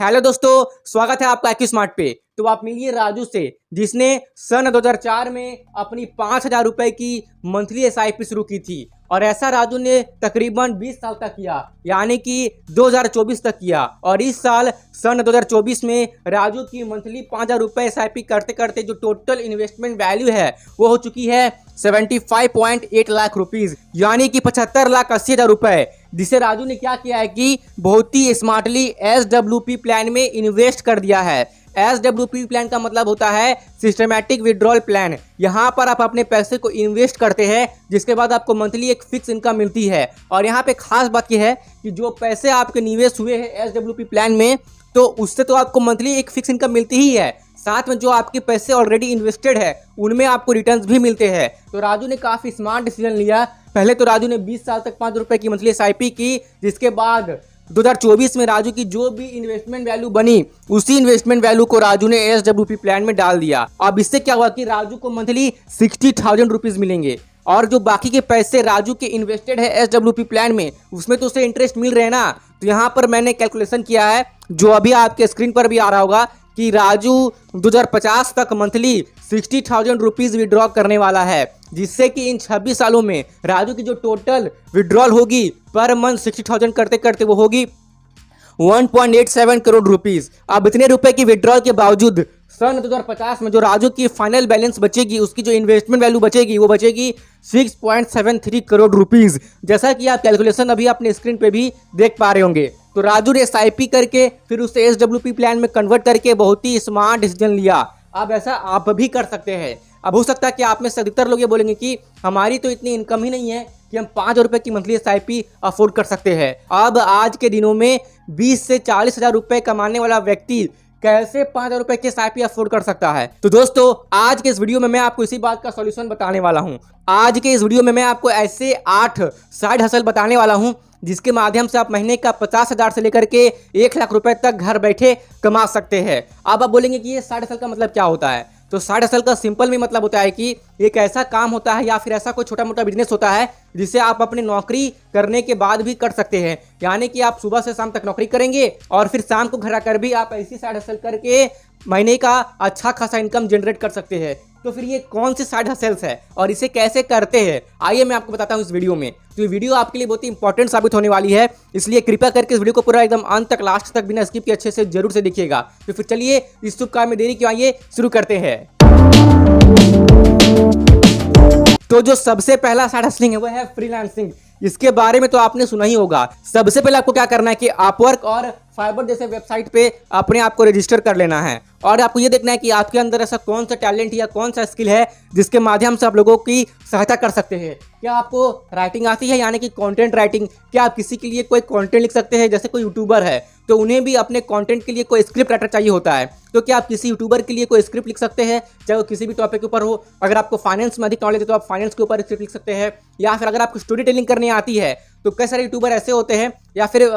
Hello दोस्तों, स्वागत है आपका एक्यू स्मार्ट पे। तो आप मिलिए राजू से, जिसने सन 2004 में अपनी 5,000 रुपए की मंथली एसआईपी शुरू की थी और ऐसा राजू ने तकरीबन 20 साल तक किया, यानी कि 2024 तक किया। और इस साल सन 2024 में राजू की मंथली 5,000 रुपए एसआईपी करते करते जो टोटल इन्वेस्टमेंट वैल्यू है वो हो चुकी है 75.8 लाख रुपीज, यानी कि 75,80,000 रुपए। जिसे राजू ने क्या किया है कि बहुत ही स्मार्टली SWP प्लान में इन्वेस्ट कर दिया है। SWP प्लान का मतलब होता है सिस्टमैटिक विड्रॉल प्लान। यहाँ पर आप अपने पैसे को इन्वेस्ट करते हैं, जिसके बाद आपको मंथली एक फिक्स इनकम मिलती है। और यहाँ पे खास बात यह है कि जो पैसे आपके निवेश हुए हैं SWP प्लान में, तो उससे तो आपको मंथली एक फिक्स इनकम मिलती ही है, साथ में जो आपके पैसे ऑलरेडी इन्वेस्टेड है उनमें आपको रिटर्न्स भी मिलते हैं। तो राजू ने काफ़ी स्मार्ट डिसीजन लिया। पहले तो राजू ने 20 साल तक 5 रुपए की मंथली एसआईपी की, जिसके बाद 2024 में राजू की जो भी इन्वेस्टमेंट वैल्यू बनी उसी इन्वेस्टमेंट वैल्यू को राजू ने SWP प्लान में डाल दिया। अब इससे क्या हुआ कि राजू को मंथली 60,000 रुपीज मिलेंगे और जो बाकी के पैसे राजू के इन्वेस्टेड है SWP प्लान में उसमें तो उसे इंटरेस्ट मिल रहे हैं ना। तो यहाँ पर मैंने कैलकुलेशन किया है, जो अभी आपके स्क्रीन पर भी आ रहा होगा, कि राजू 2050 तक मंथली 60,000 रुपीज विड्रॉ करने वाला है, जिससे कि इन 26 सालों में राजू की जो टोटल विड्रॉल होगी पर मंथ 60,000 करते करते वो होगी 1.87 करोड़ रुपीज। अब इतने रुपए की विड्रॉल के बावजूद सन 2050 में जो राजू की फाइनल बैलेंस बचेगी, उसकी जो इन्वेस्टमेंट वैल्यू बचेगी वो बचेगी 6.73 करोड़ रुपीज, जैसा कि आप कैलकुलेशन अभी अपने स्क्रीन पे भी देख पा रहे होंगे। तो राजू ने एसआईपी करके फिर उसे SWP प्लान में कन्वर्ट करके बहुत ही स्मार्ट डिसीजन लिया। अब ऐसा आप भी कर सकते हैं। अब हो सकता है कि आप में से अधिकतर लोग ये बोलेंगे कि हमारी तो इतनी इनकम ही नहीं है कि हम 5,000 रुपए की मंथली एसआईपी अफोर्ड कर सकते हैं। अब आज के दिनों में 20 से 40,000 रुपए कमाने वाला व्यक्ति कैसे 5,000 रुपए की एसआईपी अफोर्ड कर सकता है? तो दोस्तों, आज के इस वीडियो में मैं आपको इसी बात का सॉल्यूशन बताने वाला हूं। आज के इस वीडियो में मैं आपको ऐसे 8 साइड हसल बताने वाला हूं जिसके माध्यम से आप महीने का 50,000 से लेकर के 1 लाख रुपए तक घर बैठे कमा सकते हैं। अब आप बोलेंगे कि ये साइड हसल का मतलब क्या होता है? तो साइड हसल का सिंपल में मतलब होता है कि एक ऐसा काम होता है या फिर ऐसा कोई छोटा मोटा बिजनेस होता है जिसे आप अपनी नौकरी करने के बाद भी कर सकते हैं। यानी कि आप सुबह से शाम तक नौकरी करेंगे और फिर शाम को घर आकर भी आप ऐसी साइड हसल करके महीने का अच्छा खासा इनकम जनरेट कर सकते हैं। तो फिर ये कौन सी साइड हसल्स है और इसे कैसे करते हैं, आइए मैं आपको बताता हूँ इस वीडियो में। तो ये वीडियो आपके लिए बहुत ही इंपॉर्टेंट साबित होने वाली है, इसलिए कृपया करके इस वीडियो को पूरा एकदम अंत तक, लास्ट तक बिना स्किप के अच्छे से जरूर से देखिएगा। तो फिर चलिए इस शुभ काम में देरी क्यों, आइए शुरू करते हैं। तो जो सबसे पहला साइड हसलिंग है वो है फ्रीलांसिंग। इसके बारे में तो आपने सुना ही होगा। सबसे पहले आपको क्या करना है कि अपवर्क और फाइवर जैसे वेबसाइट पे अपने आप को रजिस्टर कर लेना है और आपको ये देखना है कि आपके अंदर ऐसा कौन सा टैलेंट या कौन सा स्किल है जिसके माध्यम से आप लोगों की सहायता कर सकते हैं। क्या आपको राइटिंग आती है, यानी कि कंटेंट राइटिंग? क्या आप किसी के लिए कोई कंटेंट लिख सकते हैं? जैसे कोई यूट्यूबर है तो उन्हें भी अपने कंटेंट के लिए कोई स्क्रिप्ट राइटर चाहिए होता है, तो क्या आप किसी यूट्यूबर के लिए कोई स्क्रिप्ट लिख सकते हैं, चाहे वो किसी भी टॉपिक के ऊपर हो? अगर आपको फाइनेंस में अधिक नॉलेज है तो आप फाइनेंस के ऊपर स्क्रिप्ट लिख सकते हैं। या फिर अगर आपको स्टोरी टेलिंग करनी आती है तो कई सारे यूट्यूबर ऐसे होते हैं या फिर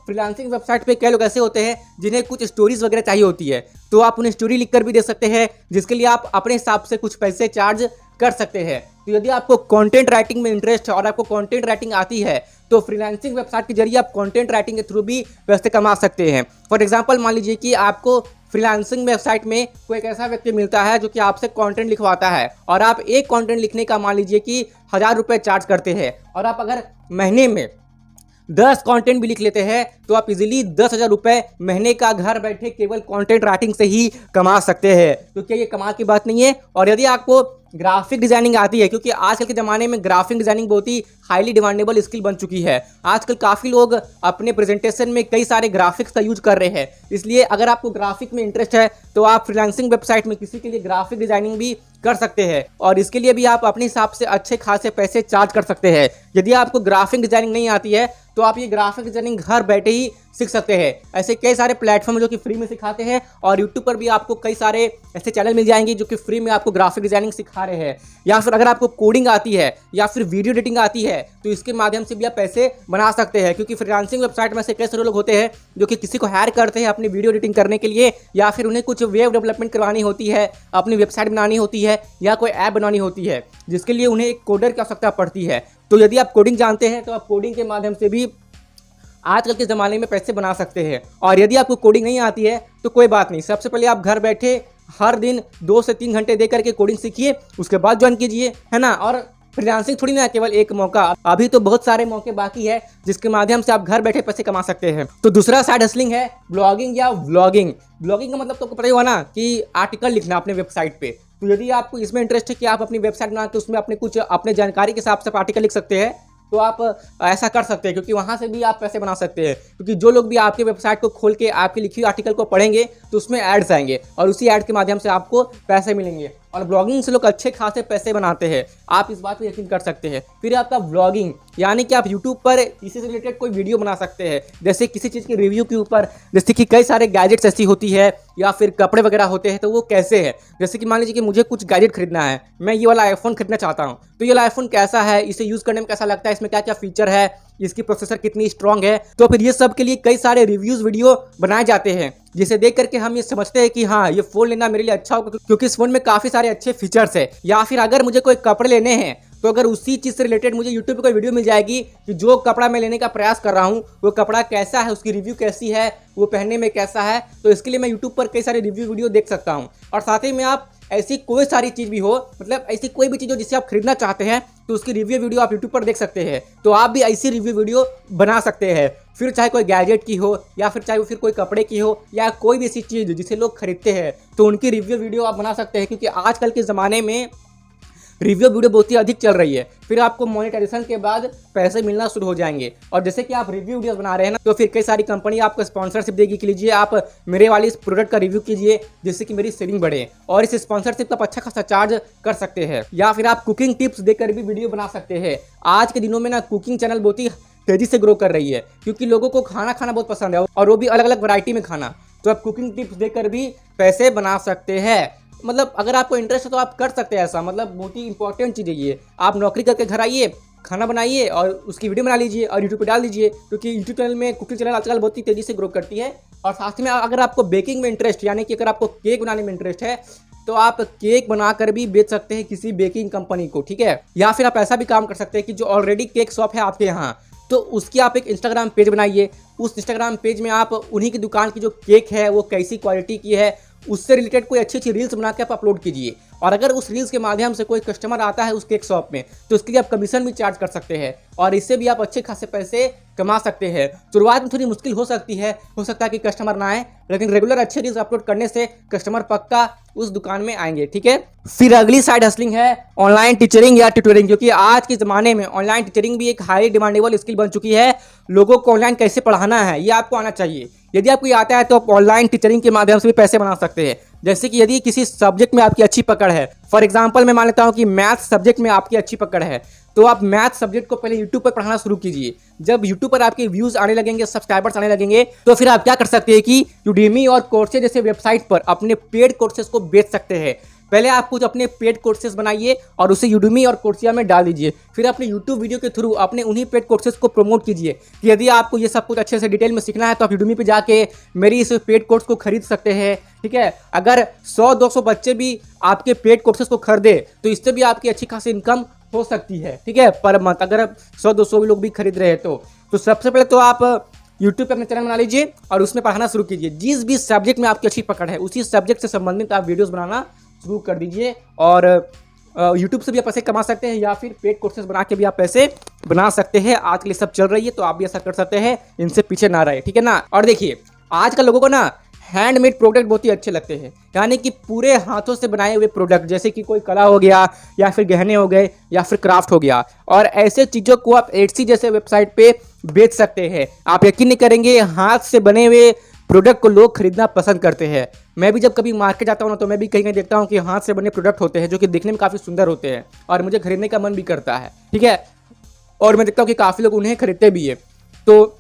फ्रीलांसिंग वेबसाइट पे कई लोग ऐसे होते हैं जिन्हें कुछ स्टोरीज वगैरह चाहिए होती है, तो आप उन्हें स्टोरी लिखकर भी दे सकते हैं, जिसके लिए आप अपने हिसाब से कुछ पैसे चार्ज कर सकते हैं। तो यदि आपको कंटेंट राइटिंग में इंटरेस्ट है और आपको कंटेंट राइटिंग आती है तो फ्रीलांसिंग वेबसाइट के जरिए आप कंटेंट राइटिंग के थ्रू भी पैसे कमा सकते हैं। फॉर एग्जांपल, मान लीजिए कि आपको फ्रीलांसिंग वेबसाइट में कोई एक ऐसा व्यक्ति मिलता है जो कि आपसे कंटेंट लिखवाता है और आप एक कंटेंट लिखने का मान लीजिए कि 1,000 रुपये चार्ज करते हैं और आप अगर महीने में 10 कंटेंट भी लिख लेते हैं तो आप इजीली 10,000 रुपये महीने का घर बैठे केवल कंटेंट राइटिंग से ही कमा सकते हैं। तो क्या ये कमाल की बात नहीं है? और यदि आपको ग्राफिक डिजाइनिंग आती है, क्योंकि आजकल के ज़माने में ग्राफिक डिजाइनिंग बहुत ही हाईली डिमांडेबल स्किल बन चुकी है। आजकल काफ़ी लोग अपने प्रेजेंटेशन में कई सारे ग्राफिक्स का यूज कर रहे हैं, इसलिए अगर आपको ग्राफिक में इंटरेस्ट है तो आप फ्रीलांसिंग वेबसाइट में किसी के लिए ग्राफिक डिजाइनिंग भी कर सकते हैं और इसके लिए भी आप अपने हिसाब से अच्छे खासे पैसे चार्ज कर सकते हैं। यदि आपको ग्राफिक डिजाइनिंग नहीं आती है तो आप ये ग्राफिक डिजाइनिंग घर बैठे ही सीख सकते हैं। ऐसे कई सारे प्लेटफॉर्म जो कि फ्री में सिखाते हैं और यूट्यूब पर भी आपको कई सारे ऐसे चैनल मिल जाएंगे जो कि फ्री में आपको ग्राफिक डिजाइनिंग सिखा रहे हैं। या फिर अगर आपको कोडिंग आती है या फिर वीडियो एडिटिंग आती है तो इसके माध्यम से भी आप पैसे बना सकते हैं, क्योंकि फ्रीलांसिंग वेबसाइट में से कई सारे लोग होते हैं जो कि किसी को हायर करते हैं अपनी वीडियो एडिटिंग करने के लिए, या फिर उन्हें कुछ वेब डेवलपमेंट करवानी होती है, अपनी वेबसाइट बनानी होती है या कोई ऐप बनानी होती है, जिसके लिए उन्हें एक कोडर की आवश्यकता पड़ती है। तो यदि आप कोडिंग जानते हैं तो आप कोडिंग के माध्यम से भी आजकल के ज़माने में पैसे बना सकते हैं। और यदि आपको कोडिंग नहीं आती है तो कोई बात नहीं, सबसे पहले आप घर बैठे हर दिन 2 से 3 घंटे दे करके कोडिंग सीखिए, उसके बाद ज्वाइन कीजिए, है ना। और फ्रीलांसिंग थोड़ी ना केवल एक मौका, अभी तो बहुत सारे मौके बाकी है जिसके माध्यम से आप घर बैठे पैसे कमा सकते हैं। तो दूसरा साइड हसलिंग है ब्लॉगिंग या व्लॉगिंग। ब्लॉगिंग का मतलब तो पता ही हुआ ना कि आर्टिकल लिखना अपने वेबसाइट पे। तो यदि आपको इसमें इंटरेस्ट है कि आप अपनी वेबसाइट बना के उसमें अपने कुछ अपने जानकारी के हिसाब से आर्टिकल लिख सकते हैं, तो आप ऐसा कर सकते हैं, क्योंकि वहाँ से भी आप पैसे बना सकते हैं। क्योंकि जो लोग भी आपके वेबसाइट को खोल के आपकी लिखी हुई आर्टिकल को पढ़ेंगे तो उसमें एड्स आएंगे और उसी ऐड के माध्यम से आपको पैसे मिलेंगे। और ब्लॉगिंग से लोग अच्छे खासे पैसे बनाते हैं, आप इस बात पर यकीन कर सकते हैं। फिर आपका व्लॉगिंग, यानी कि आप यूट्यूब पर इसी से रिलेटेड कोई वीडियो बना सकते हैं, जैसे किसी चीज़ के रिव्यू के ऊपर। जैसे कि कई सारे गैजेट्स ऐसी होती है या फिर कपड़े वगैरह होते हैं, तो वो कैसे है। जैसे कि मान लीजिए कि मुझे कुछ गैजेट खरीदना है, मैं ये वाला आईफोन खरीदना चाहता हूँ, तो ये वाला आईफोन कैसा है, इसे यूज़ करने में कैसा लगता है, इसमें क्या क्या फीचर है, इसकी प्रोसेसर कितनी स्ट्रांग है। तो फिर ये सब के लिए कई सारे रिव्यूज़ वीडियो बनाए जाते हैं, जिसे देख करके हम ये समझते हैं कि हाँ ये फ़ोन लेना मेरे लिए अच्छा होगा, क्योंकि इस फ़ोन में काफ़ी सारे अच्छे फीचर्स है। या फिर अगर मुझे कोई कपड़े लेने हैं, तो अगर उसी चीज़ से रिलेटेड मुझे यूट्यूब पे कोई वीडियो मिल जाएगी कि जो कपड़ा मैं लेने का प्रयास कर रहा हूँ वो कपड़ा कैसा है, उसकी रिव्यू कैसी है, वो पहनने में कैसा है। तो इसके लिए मैं यूट्यूब पर कई सारे रिव्यू वीडियो देख सकता हूँ। और साथ ही में आप ऐसी कोई सारी चीज़ भी हो, मतलब ऐसी कोई भी चीज़ हो जिसे आप खरीदना चाहते हैं, तो उसकी रिव्यू वीडियो आप यूट्यूब पर देख सकते हैं। तो आप भी ऐसी रिव्यू वीडियो बना सकते हैं, फिर चाहे कोई गैजेट की हो या फिर चाहे फिर कोई कपड़े की हो या कोई भी ऐसी चीज़ जिसे लोग खरीदते हैं, तो उनकी रिव्यू वीडियो आप बना सकते हैं। क्योंकि आजकल के ज़माने में रिव्यू वीडियो बहुत ही अधिक चल रही है, फिर आपको मोनेटाइजेशन के बाद पैसे मिलना शुरू हो जाएंगे। और जैसे कि आप रिव्यू वीडियोस बना रहे हैं ना, तो फिर कई सारी कंपनी आपको स्पॉन्सरशिप देगी कि लीजिए आप मेरे वाली इस प्रोडक्ट का रिव्यू कीजिए जिससे कि मेरी सेलिंग बढ़े, और इस स्पॉन्सरशिप का आप अच्छा खासा चार्ज कर सकते हैं। या फिर आप कुकिंग टिप्स देकर भी वीडियो बना सकते हैं। आज के दिनों में ना कुकिंग चैनल बहुत ही तेजी से ग्रो कर रही है, क्योंकि लोगों को खाना खाना बहुत पसंद है, और वो भी अलग अलग वैरायटी में खाना। तो आप कुकिंग टिप्स देकर भी पैसे बना सकते हैं। मतलब अगर आपको इंटरेस्ट है तो आप कर सकते हैं ऐसा। मतलब बहुत ही इंपॉर्टेंट चीज़ है ये। आप नौकरी करके घर आइए, खाना बनाइए और उसकी वीडियो बना लीजिए और यूट्यूब पे डाल दीजिए, क्योंकि यूट्यूब चैनल में कुकिंग चैनल आजकल बहुत ही तेज़ी से ग्रो करती है। और साथ में अगर आपको बेकिंग में इंटरेस्ट, यानी कि अगर आपको केक बनाने में इंटरेस्ट है, तो आप केक बनाकर भी बेच सकते हैं किसी बेकिंग कंपनी को, ठीक है। या फिर आप ऐसा भी काम कर सकते हैं कि जो ऑलरेडी केक शॉप है आपके यहाँ, तो उसकी आप एक इंस्टाग्राम पेज बनाइए। उस इंस्टाग्राम पेज में आप उन्हीं की दुकान की जो केक है वो कैसी क्वालिटी की है, उससे रिलेटेड कोई अच्छी अच्छी रील्स बना के आप अपलोड कीजिए। और अगर उस रील्स के माध्यम से कोई कस्टमर आता है उस केक शॉप में, तो उसके लिए आप कमीशन भी चार्ज कर सकते हैं, और इससे भी आप अच्छे खासे पैसे कमा सकते हैं। शुरुआत में थोड़ी मुश्किल हो सकती है, हो सकता है कि कस्टमर ना आए, लेकिन रेगुलर अच्छे रील्स अपलोड करने से कस्टमर पक्का उस दुकान में आएंगे, ठीक है। फिर अगली साइड हसलिंग है ऑनलाइन टीचरिंग या ट्यूटरिंग, क्योंकि आज के ज़माने में ऑनलाइन टीचरिंग भी एक हाई डिमांडेबल स्किल बन चुकी है। लोगों को ऑनलाइन कैसे पढ़ाना है ये आपको आना चाहिए। यदि आपको ये आता है तो आप ऑनलाइन टीचरिंग के माध्यम से भी पैसे बना सकते हैं। जैसे कि यदि किसी सब्जेक्ट में आपकी अच्छी पकड़ है, फॉर एग्जांपल मैं मान लेता हूँ कि मैथ्स सब्जेक्ट में आपकी अच्छी पकड़ है, तो आप मैथ सब्जेक्ट को पहले यूट्यूब पर पढ़ाना शुरू कीजिए। जब यूट्यूब पर आपके व्यूज़ आने लगेंगे, सब्सक्राइबर्स आने लगेंगे, तो फिर आप क्या कर सकते हैं कि यूडेमी और कोर्सेज जैसे वेबसाइट पर अपने पेड कोर्सेज को बेच सकते हैं। पहले आप कुछ अपने पेड कोर्सेज बनाइए और उसे यूडेमी और कोर्सिया में डाल दीजिए। फिर अपने यूट्यूब वीडियो के थ्रू अपने उन्हीं पेड कोर्सेज को प्रमोट कीजिए कि यदि आपको ये सब कुछ अच्छे से डिटेल में सीखना है तो आप यूडेमी पे जाके मेरी इस पेड कोर्स को खरीद सकते हैं, ठीक है। अगर 100-200 बच्चे भी आपके पेड कोर्सेज को खरीदे तो इससे भी आपकी अच्छी खासी इनकम हो सकती है, ठीक है, पर मंथ। अगर 100-200 लोग भी खरीद रहे हैं तो सबसे पहले तो आप यूट्यूब पे अपना चैनल बना लीजिए और उसमें पढ़ाना शुरू कीजिए। जिस भी सब्जेक्ट में आपकी अच्छी पकड़ है उसी सब्जेक्ट से संबंधित आप वीडियोस बनाना शुरू कर दीजिए, और यूट्यूब से भी आप पैसे कमा सकते हैं या फिर पेड कोर्सेज बना के भी आप पैसे बना सकते हैं। आज के लिए सब चल रही है तो आप भी ऐसा कर सकते हैं, इनसे पीछे ना रहे, ठीक है ना। और देखिए आजकल लोगों को ना हैंडमेड प्रोडक्ट बहुत ही अच्छे लगते हैं, यानी कि पूरे हाथों से बनाए हुए प्रोडक्ट, जैसे कि कोई कला हो गया या फिर गहने हो गए या फिर क्राफ्ट हो गया, और ऐसे चीज़ों को आप एटसी जैसे वेबसाइट पे बेच सकते हैं। आप यकीन नहीं करेंगे, हाथ से बने हुए प्रोडक्ट को लोग खरीदना पसंद करते हैं। मैं भी जब कभी मार्केट जाता हूँ ना, तो मैं भी कहीं कहीं देखता हूँ कि हाथ से बने प्रोडक्ट होते हैं जो कि दिखने में काफ़ी सुंदर होते हैं, और मुझे खरीदने का मन भी करता है, ठीक है। और मैं देखता हूँ कि काफ़ी लोग उन्हें खरीदते भी है। तो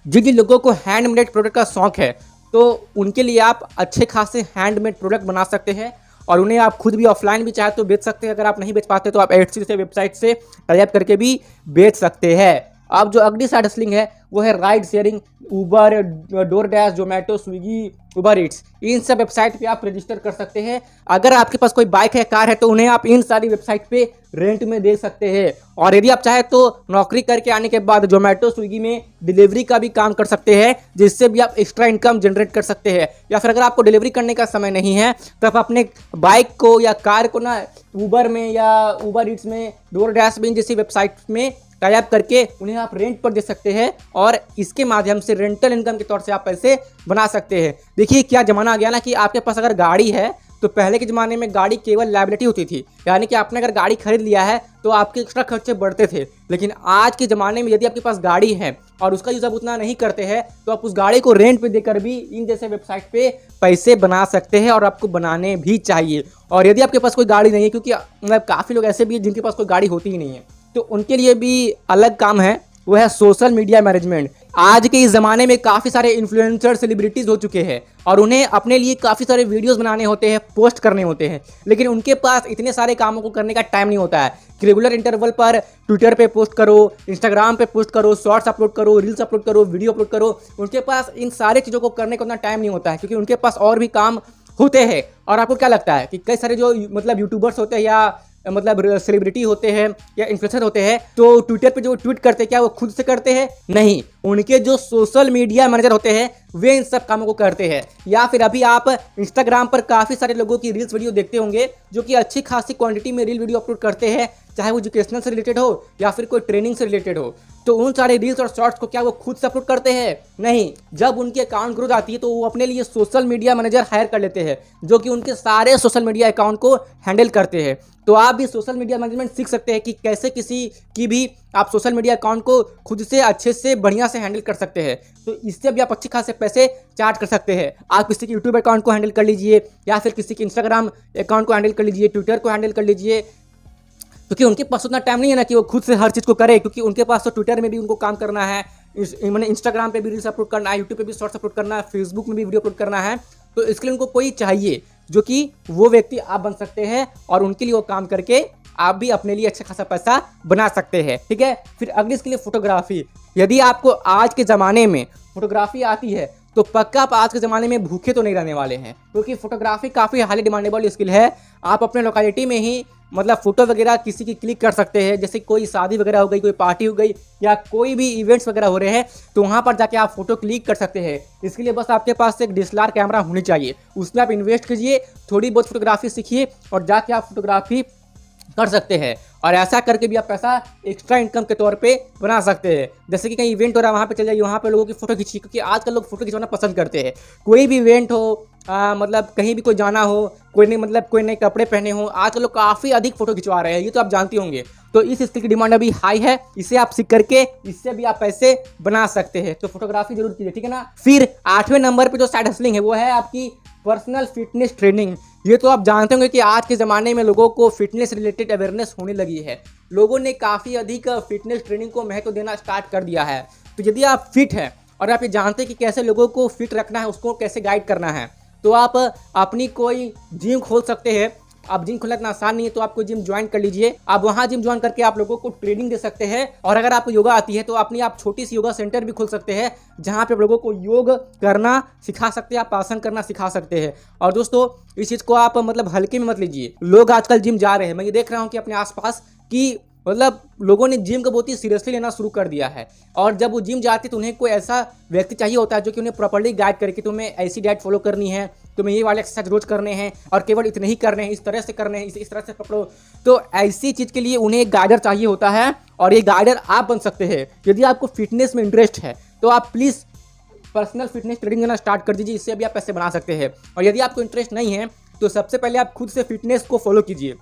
जिन जिन लोगों को हैंडमेड प्रोडक्ट का शौक है, तो उनके लिए आप अच्छे खासे हैंडमेड प्रोडक्ट बना सकते हैं, और उन्हें आप खुद भी ऑफलाइन भी चाहे तो बेच सकते हैं। अगर आप नहीं बेच पाते तो आप एटसी जैसे वेबसाइट से टाई अप करके भी बेच सकते हैं। अब जो अगली साइड हसलिंग है वो है ride sharing, Uber, DoorDash, Zomato, Swiggy, Uber Eats. इन सब वेबसाइट पे आप रजिस्टर कर सकते हैं। अगर आपके पास कोई बाइक है, कार है, तो उन्हें आप इन सारी वेबसाइट पे रेंट में दे सकते हैं। और यदि आप चाहें तो नौकरी करके आने के बाद जोमेटो, स्विगी में डिलीवरी का भी काम कर सकते हैं, जिससे भी आप एक्स्ट्रा इनकम जनरेट कर सकते हैं। या फिर अगर आपको डिलीवरी करने का समय नहीं है तो आप अपने बाइक को या कार को ना उबर में या उबर ईट्स में, डोर डैश में जैसी वेबसाइट में टाई अप करके उन्हें आप रेंट पर दे सकते हैं और इसके माध्यम से रेंटल इनकम के तौर से आप पैसे बना सकते हैं। देखिए क्या ज़माना आ गया ना कि आपके पास अगर गाड़ी है तो पहले के ज़माने में गाड़ी केवल लायबिलिटी होती थी, यानी कि आपने अगर गाड़ी खरीद लिया है तो आपके एक्स्ट्रा खर्चे बढ़ते थे। लेकिन आज के ज़माने में यदि आपके पास गाड़ी है और उसका यूज़ आप उतना नहीं करते हैं तो आप उस गाड़ी को रेंट पे देकर भी इन जैसे वेबसाइट पे पैसे बना सकते हैं और आपको बनाने भी चाहिए। और यदि आपके पास कोई गाड़ी नहीं है, क्योंकि मतलब काफ़ी लोग ऐसे भी हैं जिनके पास कोई गाड़ी होती ही नहीं है, तो उनके लिए भी अलग काम है, वो है सोशल मीडिया मैनेजमेंट। आज के इस ज़माने में काफ़ी सारे इन्फ्लुएंसर, सेलिब्रिटीज़ हो चुके हैं और उन्हें अपने लिए काफ़ी सारे वीडियोस बनाने होते हैं, पोस्ट करने होते हैं, लेकिन उनके पास इतने सारे कामों को करने का टाइम नहीं होता है कि रेगुलर इंटरवल पर ट्विटर पे पोस्ट करो, इंस्टाग्राम पे पोस्ट करो, शॉर्ट्स अपलोड करो, रील्स अपलोड करो, वीडियो अपलोड करो। उनके पास इन सारे चीज़ों को करने का उतना टाइम नहीं होता है, क्योंकि उनके पास और भी काम होते हैं। और आपको क्या लगता है कि कई सारे जो मतलब यूट्यूबर्स होते हैं या मतलब सेलिब्रिटी होते हैं या इन्फ्लुएंसर होते हैं, तो ट्विटर पे जो ट्वीट करते हैं क्या वो खुद से करते हैं? नहीं, उनके जो सोशल मीडिया मैनेजर होते हैं वे इन सब कामों को करते हैं। या फिर अभी आप इंस्टाग्राम पर काफ़ी सारे लोगों की रील्स वीडियो देखते होंगे जो कि अच्छी खासी क्वांटिटी में रील वीडियो अपलोड करते हैं, चाहे वो एजुकेशनल से रिलेटेड हो या फिर कोई ट्रेनिंग से रिलेटेड हो। तो उन सारे रील्स और शॉर्ट्स को क्या वो खुद से अपलोड करते हैं? नहीं, जब उनकी अकाउंट ग्रोथ आती है तो वो अपने लिए सोशल मीडिया मैनेजर हायर कर लेते हैं जो कि उनके सारे सोशल मीडिया अकाउंट को हैंडल करते हैं। तो आप भी सोशल मीडिया मैनेजमेंट सीख सकते हैं कि कैसे किसी की भी आप सोशल मीडिया अकाउंट को खुद से अच्छे से बढ़िया से हैंडल कर सकते हैं। तो इससे भी आप अच्छे खासे पैसे चार्ज कर सकते हैं। आप किसी के यूट्यूब अकाउंट को हैंडल कर लीजिए या फिर किसी के इंस्टाग्राम अकाउंट को हैंडल कर लीजिए, ट्विटर को हैंडल कर लीजिए, क्योंकि उनके पास उतना टाइम नहीं है ना कि वो खुद से हर चीज़ को करे, क्योंकि उनके पास तो ट्विटर में भी उनको काम करना है, मैंने इंस्टाग्राम पे भी रील्स अपलोड करना है, यूट्यूब पे भी शॉर्ट्स अपलोड करना है, फेसबुक में भी वीडियो अपलोड करना है। तो इसके लिए उनको कोई चाहिए जो कि वो व्यक्ति आप बन सकते हैं और उनके लिए वो काम करके आप भी अपने लिए अच्छा खासा पैसा बना सकते हैं। ठीक है, फिर अगली इसके लिए फोटोग्राफी। यदि आपको आज के ज़माने में फोटोग्राफी आती है तो पक्का आप आज के ज़माने में भूखे तो नहीं रहने वाले हैं, क्योंकि फोटोग्राफी काफ़ी हाईली डिमांडेबल स्किल है। आप अपने लोकेलिटी में ही मतलब फ़ोटो वगैरह किसी की क्लिक कर सकते हैं, जैसे कोई शादी वगैरह हो गई, कोई पार्टी हो गई या कोई भी इवेंट्स वगैरह हो रहे हैं, तो वहाँ पर जाके आप फ़ोटो क्लिक कर सकते हैं। इसके लिए बस आपके पास एक DSLR कैमरा होनी चाहिए, उसमें आप इन्वेस्ट कीजिए, थोड़ी बहुत फोटोग्राफी सीखिए और जाके आप फोटोग्राफी कर सकते हैं। और ऐसा करके भी आप पैसा एक्स्ट्रा इनकम के तौर पे बना सकते हैं। जैसे कि कहीं इवेंट हो रहा है, वहाँ पे चले जाइए, वहाँ पे लोगों की फ़ोटो खींचिए, क्योंकि आजकल लोग फोटो खिंचवाना पसंद करते हैं। कोई भी इवेंट हो, मतलब कहीं भी कोई जाना हो, कोई नहीं मतलब कोई नए कपड़े पहने हो, आजकल लोग काफ़ी अधिक फोटो खिंचवा रहे हैं, ये तो आप जानते होंगे। तो इस स्किल की डिमांड अभी हाई है, इसे आप सीख करके इससे भी आप पैसे बना सकते हैं। तो फोटोग्राफी जरूर कीजिए, ठीक है ना। फिर 8वें नंबर पे जो साइड हसलिंग है वो है आपकी पर्सनल फिटनेस ट्रेनिंग। ये तो आप जानते होंगे कि आज के ज़माने में लोगों को फिटनेस रिलेटेड अवेयरनेस होने लगी है, लोगों ने काफ़ी अधिक फिटनेस ट्रेनिंग को महत्व देना स्टार्ट कर दिया है। तो यदि आप फिट हैं और आप ये जानते हैं कि कैसे लोगों को फिट रखना है, उसको कैसे गाइड करना है, तो आप अपनी कोई जिम खोल सकते हैं। आप जिम खोलना इतना आसान नहीं है, तो आप कोई जिम ज्वाइन कर लीजिए। आप वहाँ जिम ज्वाइन करके आप लोगों को ट्रेनिंग दे सकते हैं। और अगर आपको योगा आती है तो अपनी आप छोटी सी योगा सेंटर भी खोल सकते हैं, जहाँ पे आप लोगों को योग करना सिखा सकते हैं, आप आसन करना सिखा सकते हैं। और दोस्तों इस चीज़ को आप मतलब हल्के में मत लीजिए। लोग आजकल जिम जा रहे हैं, मैं ये देख रहा हूँ कि अपने आसपास कि मतलब लोगों ने जिम को बहुत ही सीरियसली लेना शुरू कर दिया है। और जब वो जिम जाते तो उन्हें कोई ऐसा व्यक्ति चाहिए होता है जो कि उन्हें प्रॉपर्ली गाइड करे कि तुम्हें ऐसी डाइट फॉलो करनी है, तुम्हें ये वाले एक्सरसाइज रोज करने हैं और केवल इतने ही करने हैं, इस तरह से करने हैं, इस तरह से पकड़ो। तो ऐसी चीज़ के लिए उन्हें एक गाइडर चाहिए होता है और ये गाइडर आप बन सकते हैं। यदि आपको फिटनेस में इंटरेस्ट है तो आप प्लीज़ पर्सनल फिटनेस ट्रेनिंग देना स्टार्ट कर दीजिए, इससे भी आप पैसे बना सकते हैं। और यदि आपको इंटरेस्ट नहीं है तो सबसे पहले आप खुद से फिटनेस को फॉलो कीजिए।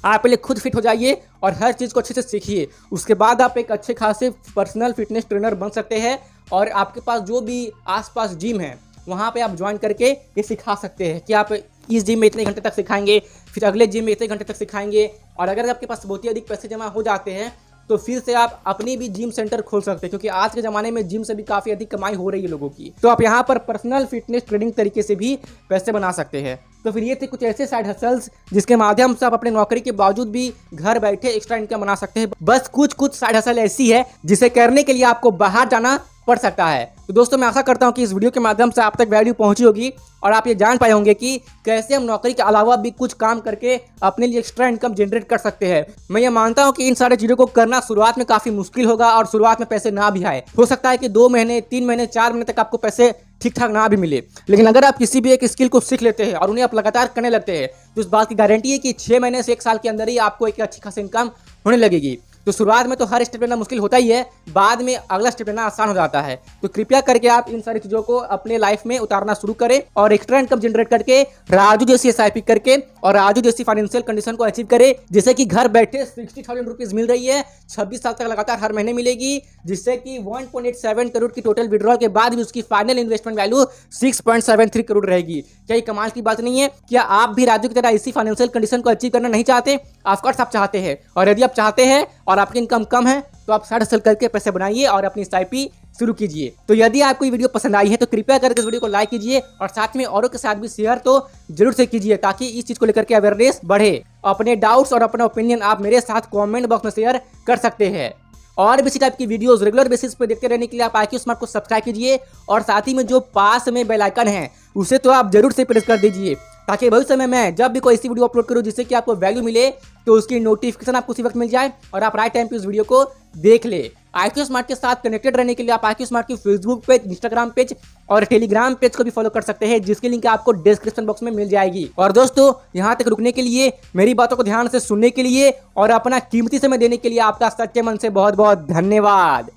आप पहले खुद फिट हो जाइए और हर चीज़ को अच्छे से सीखिए, उसके बाद आप एक अच्छे खासे पर्सनल फिटनेस ट्रेनर बन सकते हैं। और आपके पास जो भी आसपास जिम है वहाँ पे आप ज्वाइन करके ये सिखा सकते हैं कि आप इस जिम में इतने घंटे तक सिखाएंगे, फिर अगले जिम में इतने घंटे तक सिखाएंगे। और अगर आपके पास बहुत ही अधिक पैसे जमा हो जाते हैं तो फिर से आप अपनी भी जिम सेंटर खोल सकते हैं, क्योंकि आज के ज़माने में जिम से भी काफ़ी अधिक कमाई हो रही है लोगों की। तो आप यहाँ पर पर्सनल फिटनेस ट्रेनिंग तरीके से भी पैसे बना सकते हैं। तो फिर ये थे कुछ ऐसे साइड हसल्स जिसके माध्यम से आप अपने नौकरी के बावजूद भी घर बैठे एक्स्ट्रा इनकम बना सकते हैं। बस कुछ साइड हसल ऐसी है जिसे करने के लिए आपको बाहर जाना पड़ सकता है। तो दोस्तों, मैं आशा करता हूं कि इस वीडियो के माध्यम से आप तक वैल्यू पहुंची होगी और आप ये जान पाए होंगे कि कैसे हम नौकरी के अलावा भी कुछ काम करके अपने लिए एक्स्ट्रा इनकम जनरेट कर सकते हैं। मैं ये मानता हूं कि इन सारी चीज़ों को करना शुरुआत में काफ़ी मुश्किल होगा और शुरुआत में पैसे ना भी आए। हो सकता है कि 2 महीने, 3 महीने, 4 महीने तक आपको पैसे ठीक ठाक ना भी मिले, लेकिन अगर आप किसी भी एक स्किल को सीख लेते हैं और उन्हें आप लगातार करने लगते हैं तो इस बात की गारंटी है कि 6 महीने से 1 साल के अंदर ही आपको एक अच्छी खासी इनकम होने लगेगी। तो शुरुआत में तो हर स्टेप लेना मुश्किल होता ही है, बाद में अगला स्टेप लेना आसान हो जाता है। तो कृपया करके आप इन सारी चीज़ों को अपने लाइफ में उतारना शुरू करें और एक्स्ट्रा इनकम जनरेट करके राजू जैसी SIP करके और राजू जैसी फाइनेंशियल कंडीशन को अचीव करें, जिससे कि घर बैठे 60,000 रुपीज़ मिल रही है, 26 साल तक लगातार हर महीने मिलेगी, जिससे कि 1.87 करोड़ की टोटल विड्रॉल के बाद भी उसकी फाइनल इन्वेस्टमेंट वैल्यू 6.73 करोड़ रहेगी। क्या ये कमाल की बात नहीं है? क्या आप भी राजू की तरह इसी फाइनेंशियल कंडीशन को अचीव करना नहीं चाहते? ऑफकोर्स आप चाहते हैं, और यदि आप चाहते हैं और आपकी इनकम कम है तो आप साइड हसल करके पैसे बनाइए और अपनी SIP शुरू कीजिए। तो यदि आपको ये वीडियो पसंद आई है तो कृपया करके इस वीडियो को लाइक कीजिए और साथ में औरों के साथ भी शेयर तो जरूर से कीजिए, ताकि इस चीज को लेकर के अवेयरनेस बढ़े। अपने डाउट्स और अपना ओपिनियन आप मेरे साथ कमेंट बॉक्स में शेयर कर सकते हैं। और भी इसी टाइप की वीडियोस रेगुलर बेसिस पे देखते रहने के लिए आप IQ स्मार्ट को सब्सक्राइब कीजिए और साथ ही में जो पास में बेल आइकन है उसे तो आप जरूर से प्रेस कर दीजिए, ताकि भविष्य में मैं जब भी कोई ऐसी वीडियो अपलोड करूं जिससे कि आपको वैल्यू मिले तो उसकी नोटिफिकेशन आपको उसी वक्त मिल जाए और आप राइट टाइम पे उस वीडियो को देख ले। IQ स्मार्ट के साथ कनेक्टेड रहने के लिए आप IQ स्मार्ट की फेसबुक पेज, इंस्टाग्राम पेज और टेलीग्राम पेज को भी फॉलो कर सकते हैं, जिसकी लिंक आपको डिस्क्रिप्शन बॉक्स में मिल जाएगी। और दोस्तों, यहाँ तक रुकने के लिए, मेरी बातों को ध्यान से सुनने के लिए और अपना कीमती समय देने के लिए आपका सच्चे मन से बहुत बहुत धन्यवाद।